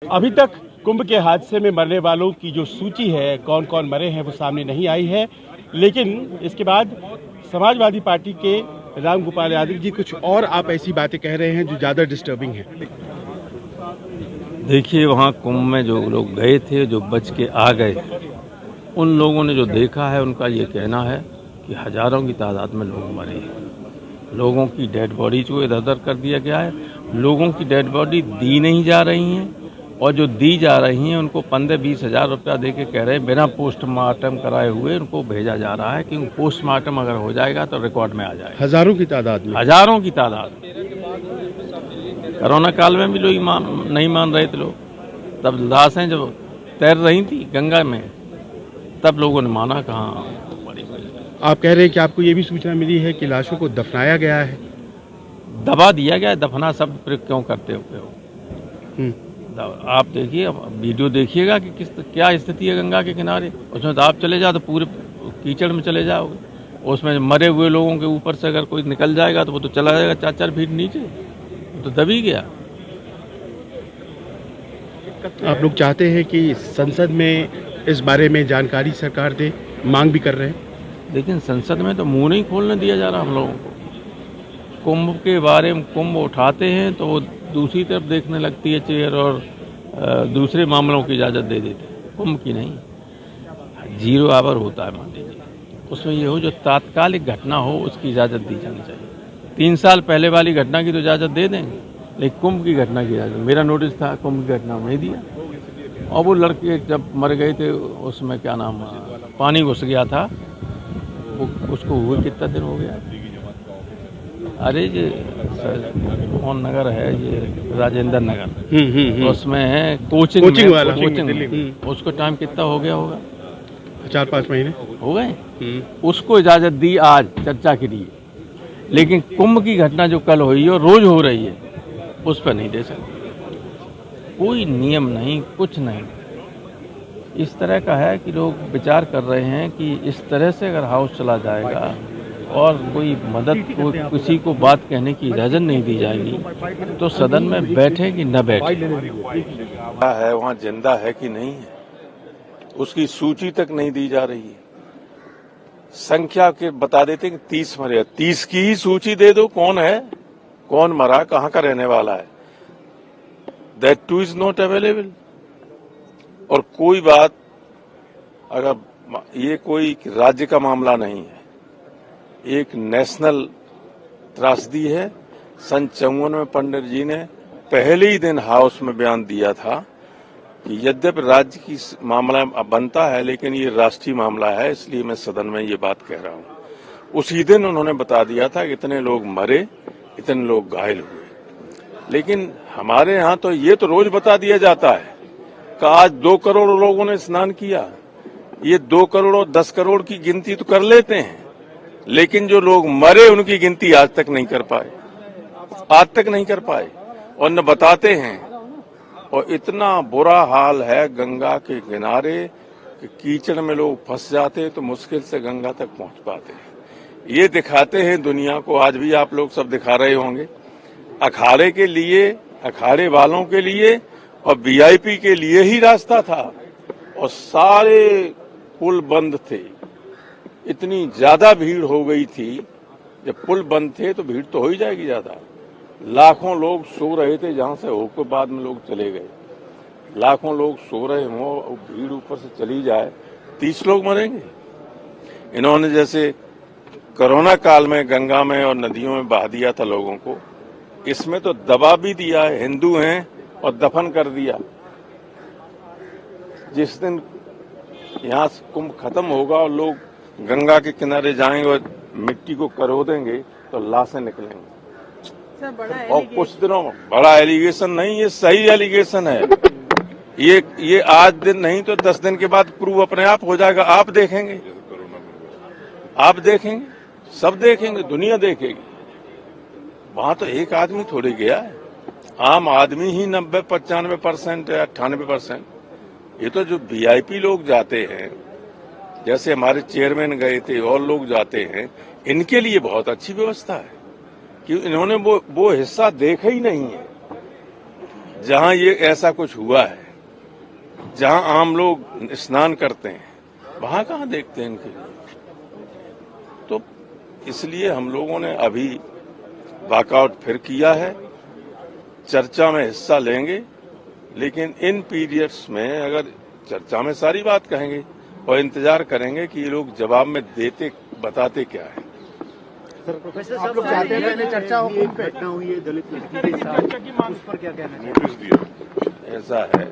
अभी तक कुंभ के हादसे में मरने वालों की जो सूची है, कौन कौन मरे हैं, वो सामने नहीं आई है। लेकिन इसके बाद समाजवादी पार्टी के रामगोपाल यादव जी कुछ और आप ऐसी बातें कह रहे हैं जो ज़्यादा डिस्टर्बिंग है। देखिए, वहाँ कुंभ में जो लोग गए थे, जो बच के आ गए, उन लोगों ने जो देखा है, उनका ये कहना है कि हजारों की तादाद में लोग मरे हैं। लोगों की डेड बॉडीज को इधर उधर कर दिया गया है। लोगों की डेड बॉडी दी नहीं जा रही हैं, और जो दी जा रही हैं उनको 15-20 हज़ार रुपया दे के कह रहे हैं बिना पोस्टमार्टम कराए हुए उनको भेजा जा रहा है, क्योंकि पोस्टमार्टम अगर हो जाएगा तो रिकॉर्ड में आ जाएगा। हजारों की तादाद में, हजारों की तादाद। कोरोना काल में भी लोग नहीं मान रहे थे लोग, तब लाशें जब तैर रही थी गंगा में, तब लोगों ने माना। कहाँ आप कह रहे हैं कि आपको ये भी सूचना मिली है कि लाशों को दफनाया गया है, दबा दिया गया है। दफना शब्द प्रयोग क्यों करते हो? आप देखिए, वीडियो देखिएगा कि क्या स्थिति है गंगा के किनारे। उसमें तो आप चले जाओ तो पूरे कीचड़ में चले जाओगे। उसमें मरे हुए लोगों के ऊपर से अगर कोई निकल जाएगा तो वो तो चला जाएगा 4-4 फीट नीचे, तो दबी गया। आप लोग चाहते हैं कि संसद में इस बारे में जानकारी सरकार दे, मांग भी कर रहे हैं। लेकिन संसद में तो मुंह नहीं खोलने दिया जा रहा हम लोगों को। कुंभ के बारे में कुंभ उठाते हैं तो वो दूसरी तरफ देखने लगती है चेयर, और दूसरे मामलों की इजाज़त दे देते हैं, कुंभ की नहीं। 0 आवर होता है, मान लीजिए, उसमें ये हो जो तात्कालिक घटना हो उसकी इजाज़त दी जानी चाहिए। 3 साल पहले वाली घटना की तो इजाज़त दे देंगे, लेकिन कुंभ की घटना की इजाज़त, मेरा नोटिस था, कुंभ की घटना नहीं दिया। और वो लड़के जब मर गए थे उसमें क्या नाम, पानी घुस गया था, वो उसको हुए कितना दिन हो गया। अरे ये कौन नगर है, ये राजेंद्र नगर, उसमें है कोचिंग वाला कोचिंग, उसको टाइम कितना हो गया होगा, 4-5 महीने हो गए। उसको इजाज़त दी आज चर्चा के लिए, लेकिन कुंभ की घटना जो कल हुई और रोज हो रही है उस पर नहीं दे सकते। कोई नियम नहीं, कुछ नहीं। इस तरह का है कि लोग विचार कर रहे हैं कि इस तरह से अगर हाउस चला जाएगा और कोई मदद को, किसी को बात कहने की इजाज़त नहीं दी जाएगी, तो सदन में बैठे कि न बैठे। है वहाँ जिंदा है कि नहीं है, उसकी सूची तक नहीं दी जा रही है। संख्या के बता देते कि 30 मरे, 30 की ही सूची दे दो, कौन है, कौन मरा, कहाँ का रहने वाला है। That two is not available. और कोई बात, अगर ये कोई राज्य का मामला नहीं है, एक नेशनल त्रासदी है। सन 54 में पंडित जी ने पहले ही दिन हाउस में बयान दिया था कि यद्यपि राज्य की मामला बनता है, लेकिन ये राष्ट्रीय मामला है, इसलिए मैं सदन में ये बात कह रहा हूँ। उसी दिन उन्होंने बता दिया था कि इतने लोग मरे, इतने लोग घायल हुए। लेकिन हमारे यहाँ तो ये तो रोज बता दिया जाता है कि आज 2 करोड़ लोगों ने स्नान किया। ये 2 करोड़ और 10 करोड़ की गिनती तो कर लेते हैं, लेकिन जो लोग मरे उनकी गिनती आज तक नहीं कर पाए, और न बताते हैं। और इतना बुरा हाल है गंगा के किनारे कि कीचड़ में लोग फंस जाते तो मुश्किल से गंगा तक पहुंच पाते हैं। ये दिखाते हैं दुनिया को, आज भी आप लोग सब दिखा रहे होंगे। अखाड़े के लिए, अखाड़े वालों के लिए और वीआईपी के लिए ही रास्ता था, और सारे पुल बंद थे। इतनी ज्यादा भीड़ हो गई थी, जब पुल बंद थे तो भीड़ तो हो ही जाएगी ज्यादा। लाखों लोग सो रहे थे, जहां से होकर बाद में लोग चले गए। लाखों लोग सो रहे हों और भीड़ ऊपर से चली जाए, 30 लोग मरेंगे। इन्होंने जैसे कोरोना काल में गंगा में और नदियों में बहा दिया था लोगों को, इसमें तो दबा भी दिया है। हिंदू हैं और दफन कर दिया। जिस दिन यहाँ से कुंभ खत्म होगा और लोग गंगा के किनारे जाएंगे और मिट्टी को करोदेंगे तो लाशें निकलेंगी। और कुछ दिनों में, बड़ा एलिगेशन नहीं, ये सही एलिगेशन है। ये आज दिन नहीं तो 10 दिन के बाद प्रूव अपने आप हो जाएगा। आप देखेंगे, सब देखेंगे, दुनिया देखेगी। वहां तो एक आदमी थोड़ी गया है, आम आदमी ही 90-95% या 98%। ये तो जो वीआईपी लोग जाते हैं, जैसे हमारे चेयरमैन गए थे और लोग जाते हैं, इनके लिए बहुत अच्छी व्यवस्था है कि इन्होंने वो हिस्सा देखा ही नहीं है। जहां ये ऐसा कुछ हुआ है, जहां आम लोग स्नान करते हैं, वहां कहां देखते हैं इनके। तो इसलिए हम लोगों ने अभी वॉकआउट फिर किया है, चर्चा में हिस्सा लेंगे, लेकिन इन पीरियड्स में अगर चर्चा में सारी बात कहेंगे और इंतजार करेंगे कि ये लोग जवाब में देते बताते क्या है। प्रोफेसर आप लोग चाहते हैं पहले चर्चा हो, घटना हुई है दलित लड़की के साथ, उस पर क्या कहना है? नोटिस दिया। ऐसा है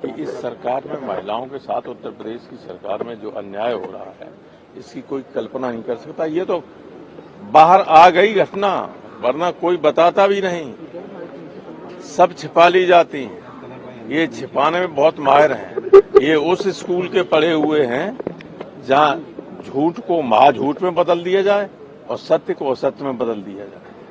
कि इस सरकार में महिलाओं के साथ उत्तर प्रदेश की सरकार में जो अन्याय हो रहा है, इसकी कोई कल्पना नहीं कर सकता। ये तो बाहर आ गई घटना, वरना कोई बताता भी नहीं, सब छिपा ली जाती हैं। ये छिपाने में बहुत माहिर हैं। ये उस स्कूल के पढ़े हुए हैं जहां झूठ को महाझूठ में बदल दिया जाए और सत्य को असत्य में बदल दिया जाए।